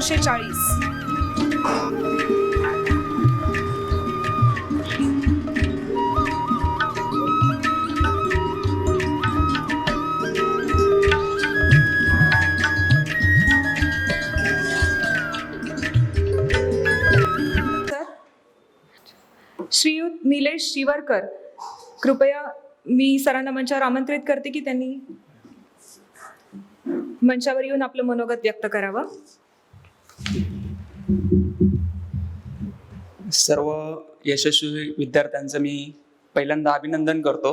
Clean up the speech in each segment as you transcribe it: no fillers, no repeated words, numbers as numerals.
240. श्रीयुत निलेश वरकर, कृपया मी सरांना मंचावर आमंत्रित करते की त्यांनी मंचावर येऊन आपलं मनोगत व्यक्त करावं. सर्व यशस्वी विद्यार्थ्यांचं मी पहिल्यांदा अभिनंदन करतो.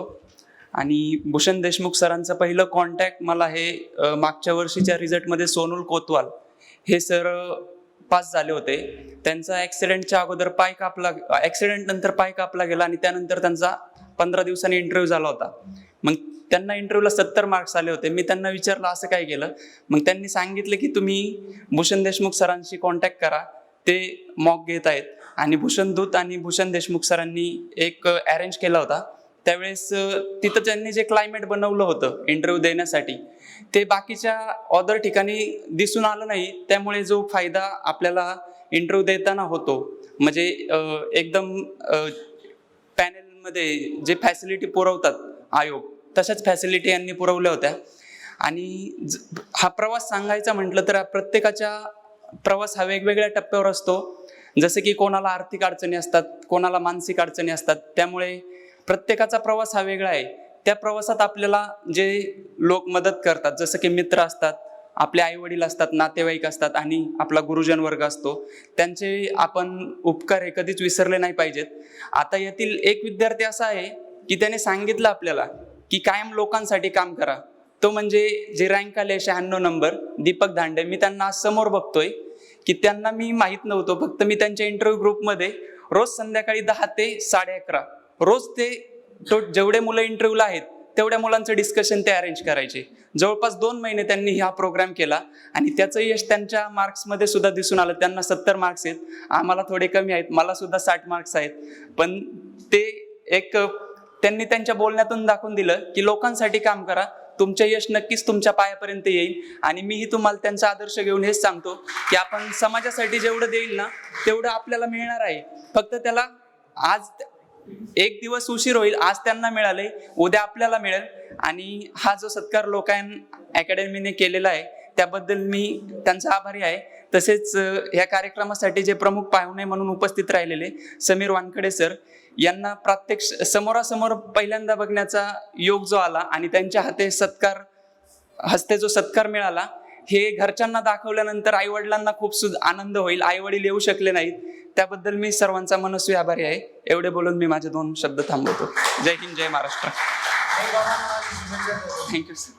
आणि भूषण देशमुख सरांचं पहिलं कॉन्टॅक्ट मला हे मागच्या वर्षीच्या रिझल्टमध्ये सोनल कोतवाल हे सर पास झाले होते. त्यांचा ॲक्सिडेंटच्या अगोदर ॲक्सिडेंट नंतर पाय कापला गेला आणि त्यानंतर त्यांचा 15 दिवसांनी इंटरव्ह्यू झाला होता. मग त्यांना इंटरव्ह्यूला 70 मार्क्स आले होते. मी त्यांना विचारलं असं काय केलं. मग त्यांनी सांगितलं की तुम्ही भूषण देशमुख सरांशी कॉन्टॅक्ट करा, ते मॉक घेत आहेत. आणि भूषण दूत आणि भूषण देशमुख सरांनी एक अरेंज केला होता. त्यावेळेस तिथं त्यांनी जे क्लायमेट बनवलं होतं इंटरव्ह्यू देण्यासाठी ते बाकीच्या अदर ठिकाणी दिसून आलं नाही. त्यामुळे जो फायदा आपल्याला इंटरव्ह्यू देताना होतो म्हणजे एकदम पॅनेलमध्ये जे फॅसिलिटी पुरवतात आयोग तशाच फॅसिलिटी यांनी पुरवल्या होत्या. आणि हा प्रवास सांगायचा म्हटलं तर प्रत्येकाच्या प्रवास हा वेगवेगळ्या टप्प्यावर असतो. जसं की कोणाला आर्थिक अडचणी असतात, कोणाला मानसिक अडचणी असतात. त्यामुळे प्रत्येकाचा प्रवास हा वेगळा आहे. त्या प्रवासात आपल्याला जे लोक मदत करतात जसं की मित्र असतात, आपले आई वडील असतात, नातेवाईक असतात आणि आपला गुरुजन वर्ग असतो, त्यांचे आपण उपकार हे कधीच विसरले नाही पाहिजेत. आता यातील एक विद्यार्थी असा आहे की त्याने सांगितलं आपल्याला की कायम लोकांसाठी काम करा. तो म्हणजे जे रँक आले 96 नंबर दीपक धांडे. मी त्यांना आज समोर बघतोय की त्यांना मी माहीत नव्हतो. फक्त मी त्यांच्या इंटरव्ह्यू ग्रुपमध्ये रोज संध्याकाळी 10 ते 11:30 रोज ते जेवढे मुलं इंटरव्ह्यूला आहेत तेवढ्या मुलांचं डिस्कशन ते अरेंज करायचे. जवळपास 2 महिने त्यांनी हा प्रोग्राम केला आणि त्याचं यश त्यांच्या मार्क्समध्ये सुद्धा दिसून आलं. त्यांना 70 मार्क्स आहेत, आम्हाला थोडे कमी आहेत, मला सुद्धा 60 मार्क्स आहेत. पण ते एक त्यांनी त्यांच्या बोलण्यातून दाखवून दिलं की लोकांसाठी काम करा, तुमचे यश नक्कीच तुमच्या पायापर्यंत येईल. आणि मीही तुम्हाला त्यांचा आदर्श घेऊन हेच सांगतो की आपण समाजासाठी जेवढं देईल ना तेवढं आपल्याला मिळणार आहे. फक्त त्याला आज एक दिवस उशीर होईल, आज त्यांना मिळाले, उद्या आपल्याला मिळेल. आणि हा जो सत्कार लोकायन अकॅडमीने केलेला आहे त्याबद्दल मी त्यांचा आभारी आहे. तसेच या कार्यक्रमासाठी जे प्रमुख पाहुणे म्हणून उपस्थित राहिलेले समीर वानखडे सर यांना प्रत्यक्ष समोरासमोर पहिल्यांदा बघण्याचा योग जो आला आणि त्यांच्या हस्ते जो सत्कार मिळाला हे घरच्यांना दाखवल्यानंतर आई वडिलांना खूप आनंद होईल. आई वडील येऊ शकले नाहीत, त्याबद्दल मी सर्वांचा मनस्वी आभारी आहे. एवढे बोलून मी माझे 2 शब्द थांबवतो. जय हिंद, जय महाराष्ट्र. Thank you sir.